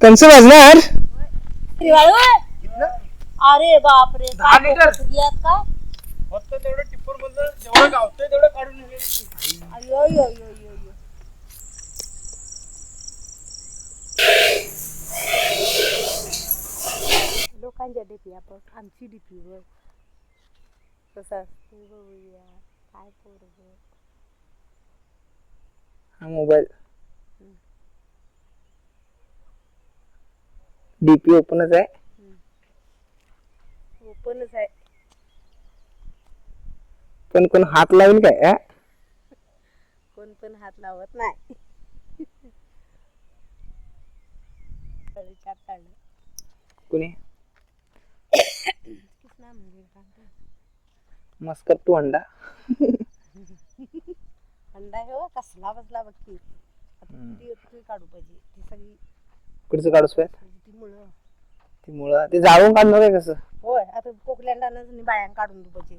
कंस वाजणार. अरे बापरे, 10 लिटर. काय फक्त तेवढं टिप्पर मधलं जेवढं गावतंय तेवढं काढून नेलं. अयो यो यो यो यो. लोकांच्या डीपी आपण आमची डीपी वर कसं असते बघूया. काय पोरगं. हा मोबाईल डीपी ओपनच आहे. ओपनच आहे. पण कोण हात लावून काय कोण पण हात लावत नाही. कुणी कृष्णा म्हणजे मस्कट टू अंडा. अंडा हो कसला बसला बघ की. ती काढू पाहिजे ती सगळी. कुठचं काढूस पाय ती मुळं. ती मुळं ते जाळून काढणार आहे कसं. होय आता कोकल्यांडानं बायां काढून दू पाहिजे.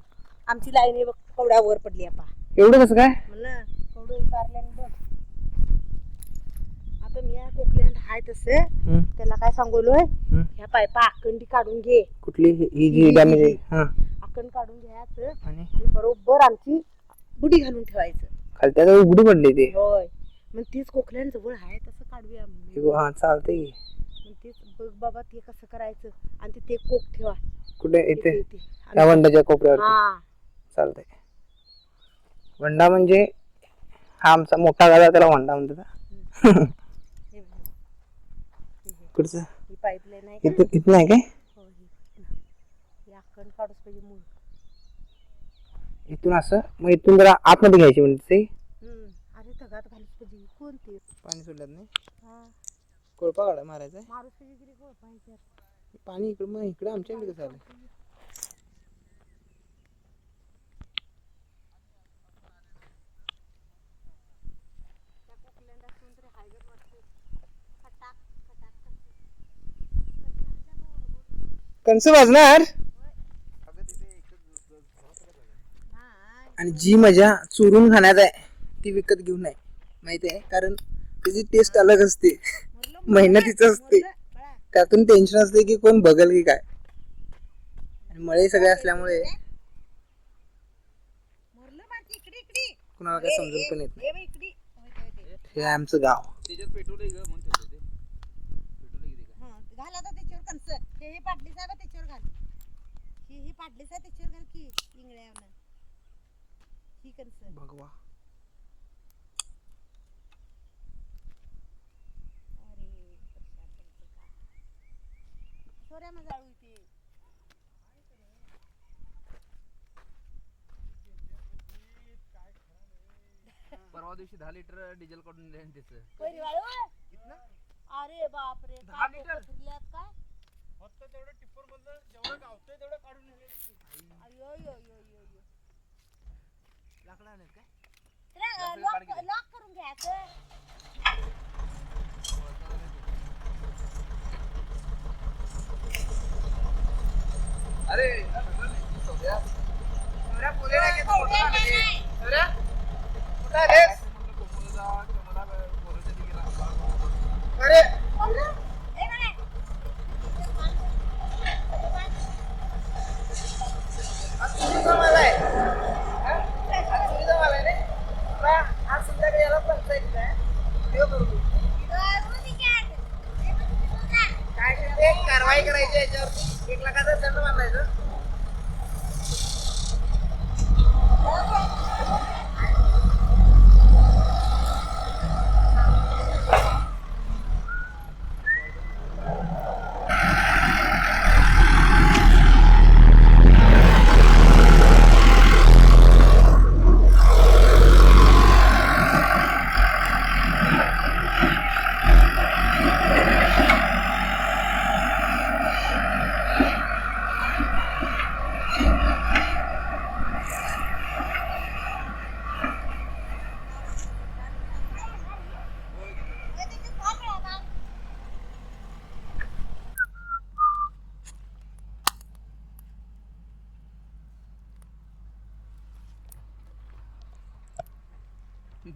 आमची लाईन आहे बघ कवड्या वर पडली आपा. एवढं कसं काय म्हणलं कवडं उतारल्याने बघ. आता मी कोकल्यांड हाय तसं त्याला काय सांगलोय. ह्या पायपा अखंडी काढून घे. कुठली ही जी डॅमेज आहे. हा अखंड काढून घ्यायचं आणि आणि बरोबर आमची बुडी घालून ठेवायचं. खाली त्याला उघडी पडली ते. होय मग तीच कोकल्यांड जवळ आहे तसं काढूया म्हणून. हा चालतंय की. मग तेच बघ बाबा ते कसं करायचं आणि ते कोक ठेवा कुठे इथे इथे. त्या वंडाच्या कोपऱ्यावर हा चालतंय. वंडा म्हणजे हा आमचा मोठा गाडा त्याला वंडा म्हणतात. कुठचं ही पाईपलाईन आहे का? इथं नाही काय. हो ही अखंड काढूच पाहिजे मूळ. इथून असं मग इथून जरा आतमध्ये घ्यायची म्हणजे अरे तगात घालूच पाहिजे. कोणते पाणी सोडल्यात नाही. हा कोळपा काढा मारायचा मारूच पाहिजे तरी कोण पाहिजे. पाणी इकडं मग इकडं आमच्या इकडे कसं आलं. कंस वाजणार. आणि जी मजा चुरून खाण्यात आहे ती विकत घेऊन नाही माहिती आहे. कारण त्याची टेस्ट अलग असते. मेहनतीचं असते. त्यातून टेन्शन असते की कोण बघल की काय. आणि मळे सगळे असल्यामुळे कुणाला काय समजून पण येत नाही. हे आहे आमचं गाव. त्याच्यात पेट्रोल आहे ग म्हणून ठेवलं ते. पेट्रोल आहे की काय. घाल आता त्याच्यावर कंस. हे पाडली साहेब त्याच्यावर घाल. ही पाडली साहेब त्याच्यावर घाल की इंगळ्यावरनं. ही कंस भगवा अरे सोऱ्या मग जाळू इथे. परवा दिवशी 10 लिटर डिझेल काढून नेलं त्याचं. अरे बापरे 10 लिटर. फुटल्यात काय. फक्त तेवढं टिप्पर मधलं जेवढं गावतंय तेवढं काढून नेलं. अयो यो यो यो यो. लाकडं आणत काय. लॉक करून घ्यायचं. अरे सोड्या सोड्या पोरे नाही घेत. सोड्या सोड्या कुठं आहेस. अरे कारवाई करायची याच्यावर 1 लाखाचा दंड बांधायचं.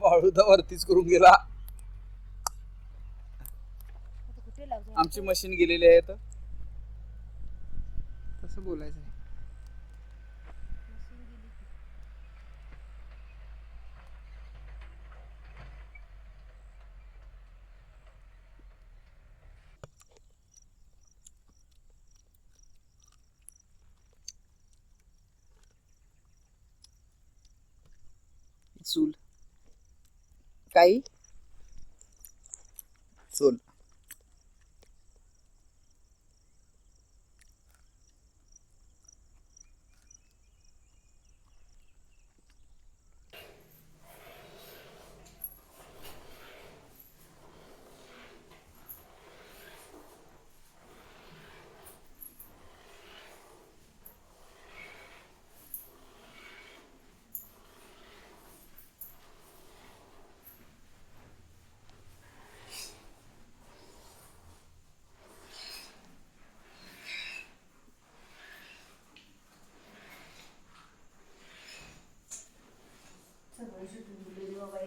बाळूदा वरतीच करून गेला. कुठे लावतो. आमची मशीन गेलेली आहे तर तसं बोलायचं नाही. चूल काही चोल